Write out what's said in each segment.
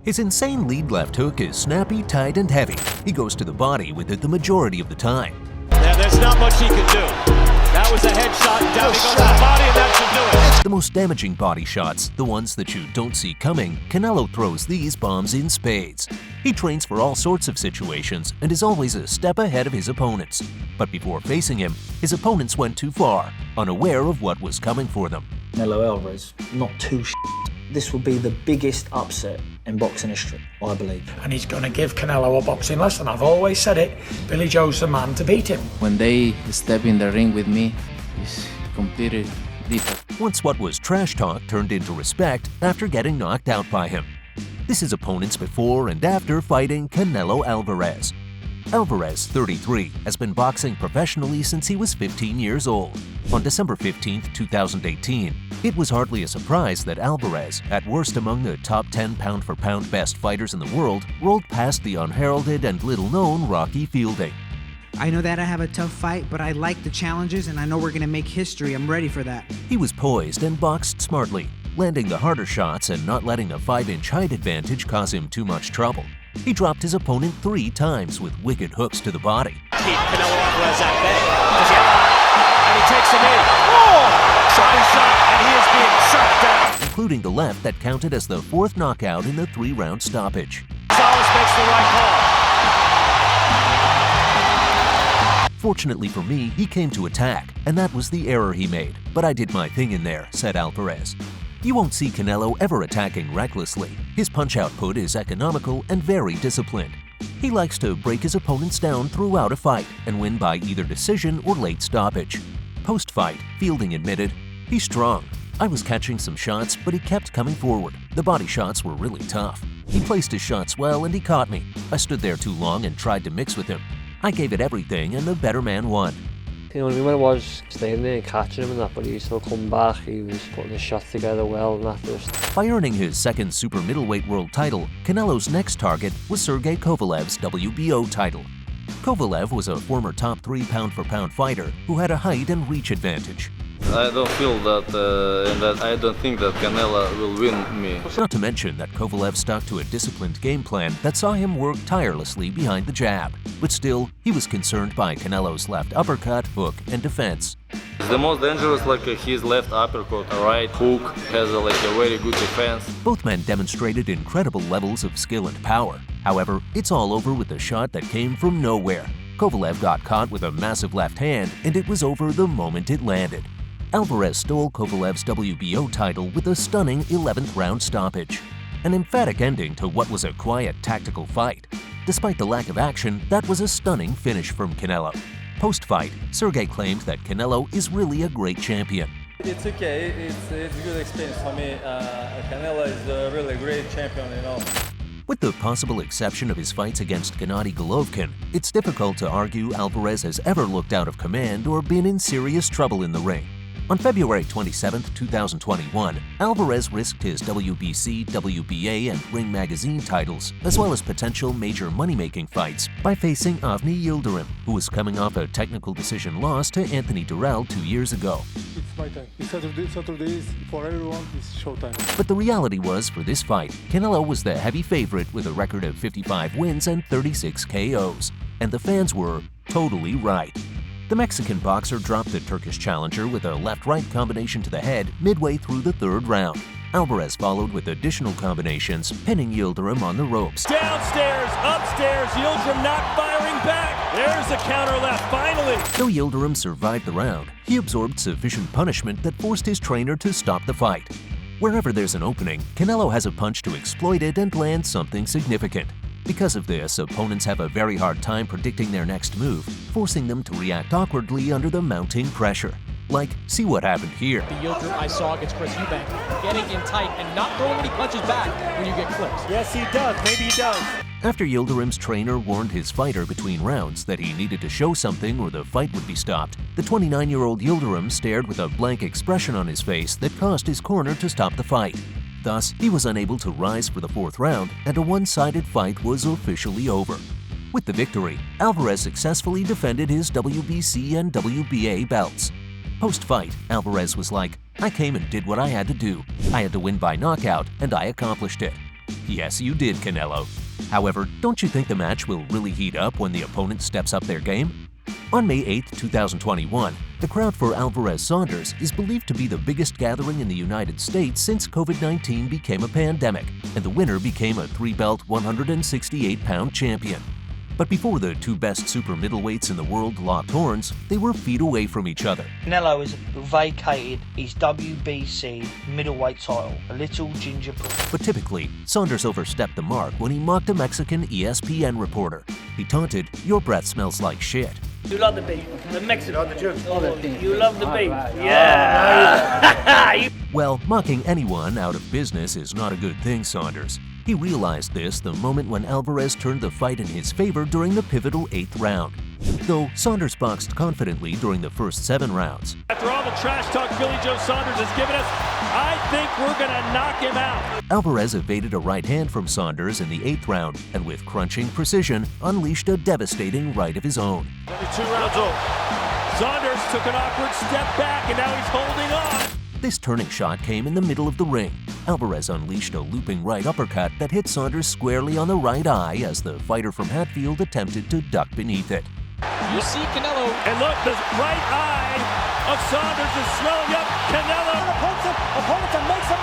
His insane lead left hook is snappy, tight, and heavy. He goes to the body with it the majority of the time. Yeah, there's not much he can do. That was a headshot, down he goes to the body, and that should do it. The most damaging body shots, the ones that you don't see coming, Canelo throws these bombs in spades. He trains for all sorts of situations and is always a step ahead of his opponents. But before facing him, his opponents went too far, unaware of what was coming for them. Canelo Alvarez, not too This will be the biggest upset in boxing history, I believe. And he's going to give Canelo a boxing lesson. I've always said it, Billy Joe's the man to beat him. When they step in the ring with me, it's completely different. Once what was trash talk turned into respect after getting knocked out by him. This is opponents before and after fighting Canelo Alvarez. Alvarez, 33, has been boxing professionally since he was 15 years old. On December 15, 2018, it was hardly a surprise that Alvarez, at worst among the top 10 pound-for-pound best fighters in the world, rolled past the unheralded and little-known Rocky Fielding. I know that I have a tough fight, but I like the challenges and I know we're going to make history. I'm ready for that. He was poised and boxed smartly, landing the harder shots and not letting a 5-inch height advantage cause him too much trouble. He dropped his opponent 3 times with wicked hooks to the body. Keep Canelo Alvarez at bay. And he takes him in. Oh! Shot, and he is being shot down. Including the left that counted as the 4th knockout in the 3-round stoppage. Gonzalez makes the right call. Fortunately for me, he came to attack, and that was the error he made. But I did my thing in there, said Alvarez. You won't see Canelo ever attacking recklessly. His punch output is economical and very disciplined. He likes to break his opponents down throughout a fight and win by either decision or late stoppage. Post-fight, Fielding admitted, "He's strong. I was catching some shots, but he kept coming forward. The body shots were really tough. He placed his shots well and he caught me. I stood there too long and tried to mix with him. I gave it everything and the better man won." You know what I mean, when I was staying there and catching him and that, but he still come back, he was putting his shots together well and that. By earning his 2nd super middleweight world title, Canelo's next target was Sergey Kovalev's WBO title. Kovalev was a former top 3 pound-for-pound fighter who had a height and reach advantage. I don't feel that, I don't think that Canelo will win me. Not to mention that Kovalev stuck to a disciplined game plan that saw him work tirelessly behind the jab. But still, he was concerned by Canelo's left uppercut, hook, and defense. The most dangerous, his left uppercut, right hook, has a very good defense. Both men demonstrated incredible levels of skill and power. However, it's all over with the shot that came from nowhere. Kovalev got caught with a massive left hand, and it was over the moment it landed. Alvarez stole Kovalev's WBO title with a stunning 11th round stoppage. An emphatic ending to what was a quiet, tactical fight. Despite the lack of action, that was a stunning finish from Canelo. Post-fight, Sergey claimed that Canelo is really a great champion. It's okay, it's a good experience for me. Canelo is a really great champion, With the possible exception of his fights against Gennady Golovkin, it's difficult to argue Alvarez has ever looked out of command or been in serious trouble in the ring. On February 27, 2021, Alvarez risked his WBC, WBA, and Ring Magazine titles, as well as potential major money-making fights, by facing Avni Yildirim, who was coming off a technical decision loss to Anthony Durrell 2 years ago. It's my time. Saturday is for everyone, it's showtime. But the reality was, for this fight, Canelo was the heavy favorite with a record of 55 wins and 36 KOs. And the fans were totally right. The Mexican boxer dropped the Turkish challenger with a left-right combination to the head midway through the 3rd round. Alvarez followed with additional combinations, pinning Yildirim on the ropes. Downstairs, upstairs, Yildirim not firing back. There's the counter left, finally. Though Yildirim survived the round, he absorbed sufficient punishment that forced his trainer to stop the fight. Wherever there's an opening, Canelo has a punch to exploit it and land something significant. Because of this, opponents have a very hard time predicting their next move, forcing them to react awkwardly under the mounting pressure. Like, see what happened here. The Yildirim I saw against Chris Eubank, getting in tight and not throwing any punches back when you get clips. Yes, he does. Maybe he does. After Yildirim's trainer warned his fighter between rounds that he needed to show something or the fight would be stopped, the 29-year-old Yildirim stared with a blank expression on his face that caused his corner to stop the fight. Thus, he was unable to rise for the 4th round, and a one-sided fight was officially over. With the victory, Alvarez successfully defended his WBC and WBA belts. Post-fight, Alvarez was like, "I came and did what I had to do. I had to win by knockout, and I accomplished it." Yes, you did, Canelo. However, don't you think the match will really heat up when the opponent steps up their game? On May 8, 2021, the crowd for Alvarez-Saunders is believed to be the biggest gathering in the United States since COVID-19 became a pandemic, and the winner became a three-belt 168-pound champion. But before the two best super middleweights in the world locked horns, they were feet away from each other. Canelo has vacated his WBC middleweight title, a little ginger prick. But typically, Saunders overstepped the mark when he mocked a Mexican ESPN reporter. He taunted, "Your breath smells like shit." You love the beef, the Mexican. You love the beef, yeah. Well, mocking anyone out of business is not a good thing, Saunders. He realized this the moment when Alvarez turned the fight in his favor during the pivotal 8th round. Though Saunders boxed confidently during the first 7 rounds. After all the trash talk Billy Joe Saunders has given us, I think we're gonna knock him out. Alvarez evaded a right hand from Saunders in the 8th round and with crunching precision unleashed a devastating right of his own. Only 2 rounds old. Saunders took an awkward step back and now he's holding on. This turning shot came in the middle of the ring. Alvarez unleashed a looping right uppercut that hit Saunders squarely on the right eye as the fighter from Hatfield attempted to duck beneath it. You see Canelo. And look, the right eye of Saunders is swelling up. Canelo Opponents and makes them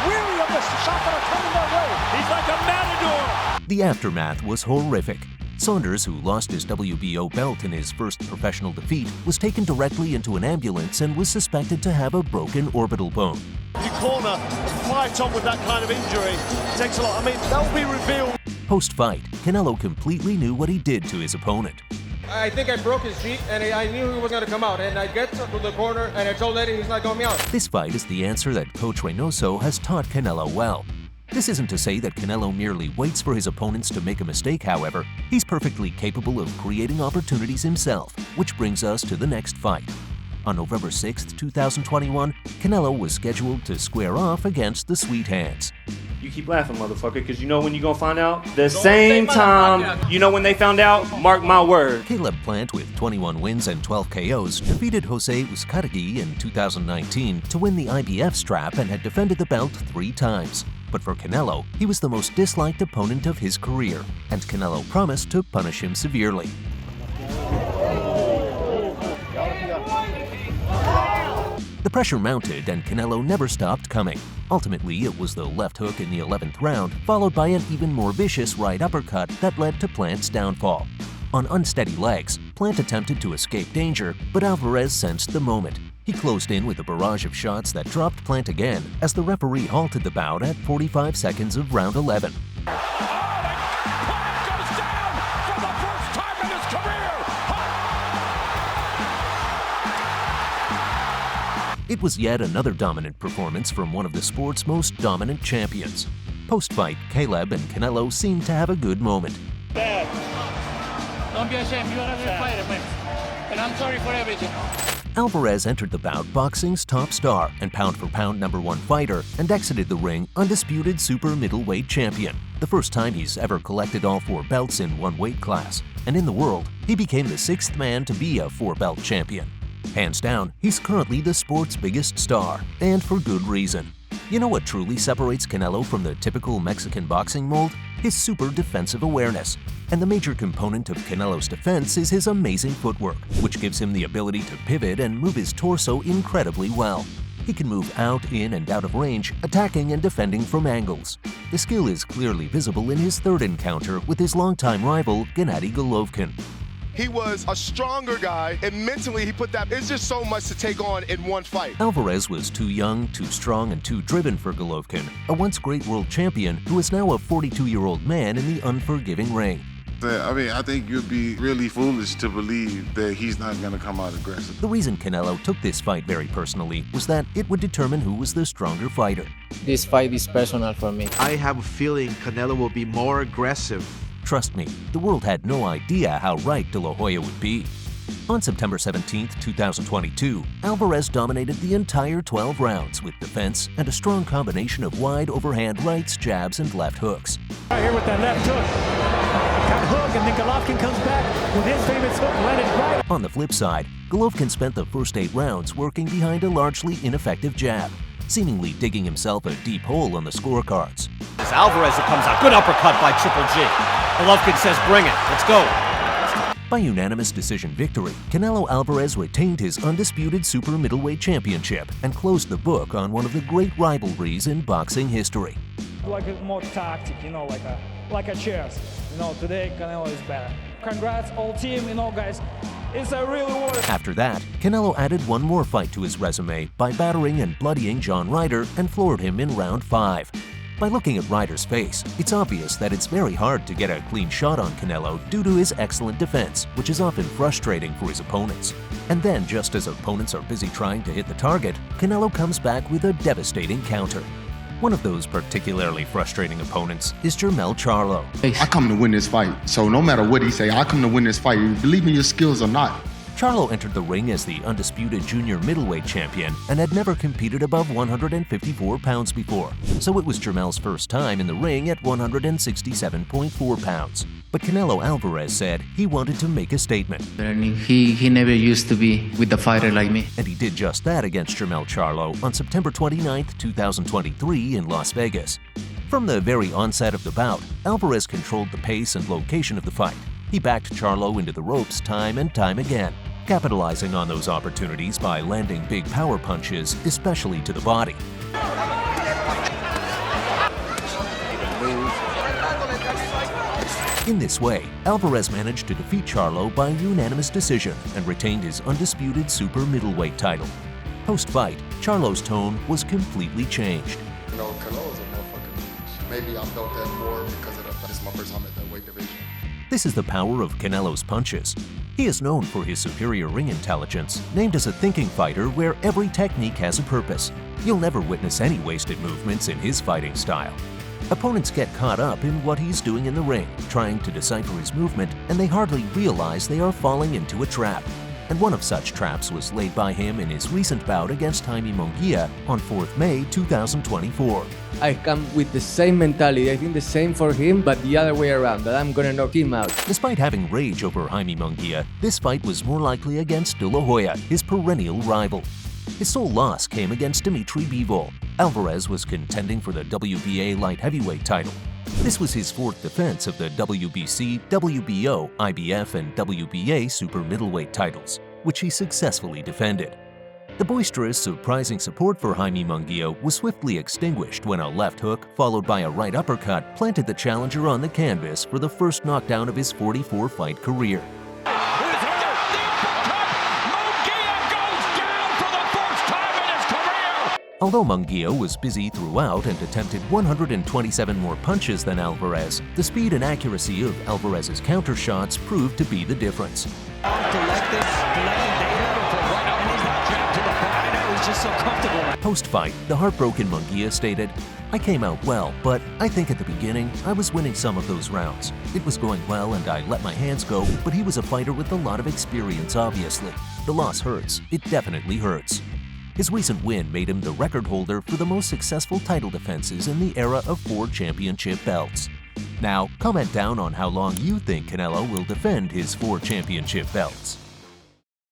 weary of the shots that are coming their way. He's like a matador. The aftermath was horrific. Saunders, who lost his WBO belt in his first professional defeat, was taken directly into an ambulance and was suspected to have a broken orbital bone. You corner and fight on with that kind of injury. Takes a lot. I mean, that will be revealed. Post-fight, Canelo completely knew what he did to his opponent. I think I broke his cheek, and I knew he was going to come out. And I get to the corner, and I told Eddie he's not going me out. This fight is the answer that Coach Reynoso has taught Canelo well. This isn't to say that Canelo merely waits for his opponents to make a mistake, however. He's perfectly capable of creating opportunities himself, which brings us to the next fight. On November 6, 2021, Canelo was scheduled to square off against the Sweet Hands. You keep laughing, motherfucker, because you know when you're going to find out? The same time, you know when they found out? Mark my word. Caleb Plant, with 21 wins and 12 KOs, defeated Jose Uzcategui in 2019 to win the IBF strap and had defended the belt 3 times. But for Canelo, he was the most disliked opponent of his career, and Canelo promised to punish him severely. The pressure mounted and Canelo never stopped coming. Ultimately, it was the left hook in the 11th round, followed by an even more vicious right uppercut that led to Plant's downfall. On unsteady legs, Plant attempted to escape danger, but Alvarez sensed the moment. He closed in with a barrage of shots that dropped Plant again as the referee halted the bout at 45 seconds of round 11. It was yet another dominant performance from one of the sport's most dominant champions. Post-fight, Caleb and Canelo seemed to have a good moment. Don't be ashamed, you are a good fighter, man. And I'm sorry for everything. Alvarez entered the bout boxing's top star and pound-for-pound #1 fighter and exited the ring undisputed super middleweight champion, the first time he's ever collected all 4 belts in one weight class. And in the world, he became the 6th man to be a 4-belt champion. Hands down, he's currently the sport's biggest star, and for good reason. You know what truly separates Canelo from the typical Mexican boxing mold? His super defensive awareness. And the major component of Canelo's defense is his amazing footwork, which gives him the ability to pivot and move his torso incredibly well. He can move out, in, and out of range, attacking and defending from angles. The skill is clearly visible in his 3rd encounter with his longtime rival, Gennady Golovkin. He was a stronger guy, and mentally he put that, it's just so much to take on in one fight. Alvarez was too young, too strong, and too driven for Golovkin, a once great world champion who is now a 42-year-old man in the unforgiving ring. I think you'd be really foolish to believe that he's not going to come out aggressive. The reason Canelo took this fight very personally was that it would determine who was the stronger fighter. This fight is personal for me. I have a feeling Canelo will be more aggressive. Trust me, the world had no idea how right De La Hoya would be. On September 17, 2022, Alvarez dominated the entire 12 rounds with defense and a strong combination of wide overhand rights, jabs, and left hooks. Right here with that left hook. Got hook, and then Golovkin comes back with his famous hook, landed right. On the flip side, Golovkin spent the first 8 rounds working behind a largely ineffective jab, seemingly digging himself a deep hole on the scorecards. It's Alvarez who comes out. Good uppercut by Triple G. Golovkin says, bring it. Let's go. By unanimous decision victory, Canelo Alvarez retained his undisputed super middleweight championship and closed the book on one of the great rivalries in boxing history. Like a more tactic, like a chess. Today Canelo is better. Congrats, all team, guys. It's a really worth. After that, Canelo added one more fight to his resume by battering and bloodying John Ryder and floored him in round 5. By looking at Ryder's face, it's obvious that it's very hard to get a clean shot on Canelo due to his excellent defense, which is often frustrating for his opponents. And then, just as opponents are busy trying to hit the target, Canelo comes back with a devastating counter. One of those particularly frustrating opponents is Jermell Charlo. I come to win this fight, so no matter what he say, I come to win this fight. You believe in your skills or not. Charlo entered the ring as the undisputed junior middleweight champion and had never competed above 154 pounds before, so it was Jermell's first time in the ring at 167.4 pounds. But Canelo Alvarez said he wanted to make a statement. He never used to be with a fighter like me. And he did just that against Jermell Charlo on September 29, 2023 in Las Vegas. From the very onset of the bout, Alvarez controlled the pace and location of the fight. He backed Charlo into the ropes time and time again, capitalizing on those opportunities by landing big power punches, especially to the body. In this way, Alvarez managed to defeat Charlo by unanimous decision and retained his undisputed super middleweight title. Post-fight, Charlo's tone was completely changed. Canelo's a motherfucker. Maybe I felt that more because of the fact it's my first time at that weight division. This is the power of Canelo's punches. He is known for his superior ring intelligence, named as a thinking fighter where every technique has a purpose. You'll never witness any wasted movements in his fighting style. Opponents get caught up in what he's doing in the ring, trying to decipher his movement, and they hardly realize they are falling into a trap. And one of such traps was laid by him in his recent bout against Jaime Munguia on 4th May 2024. I come with the same mentality. I think the same for him, but the other way around, that I'm gonna knock him out. Despite having rage over Jaime Munguia, this fight was more likely against De La Hoya, his perennial rival. His sole loss came against Dimitri Bivol. Alvarez was contending for the WBA light heavyweight title. This was his 4th defense of the WBC, WBO, IBF, and WBA super middleweight titles, which he successfully defended. The boisterous, surprising support for Jaime Munguia was swiftly extinguished when a left hook, followed by a right uppercut, planted the challenger on the canvas for the first knockdown of his 44-fight career. Although Munguia was busy throughout and attempted 127 more punches than Alvarez, the speed and accuracy of Alvarez's counter shots proved to be the difference. Post-fight, the heartbroken Munguia stated, "I came out well, but I think at the beginning I was winning some of those rounds. It was going well and I let my hands go, but he was a fighter with a lot of experience, obviously. The loss hurts. It definitely hurts." His recent win made him the record holder for the most successful title defenses in the era of 4 championship belts. Now, comment down on how long you think Canelo will defend his 4 championship belts.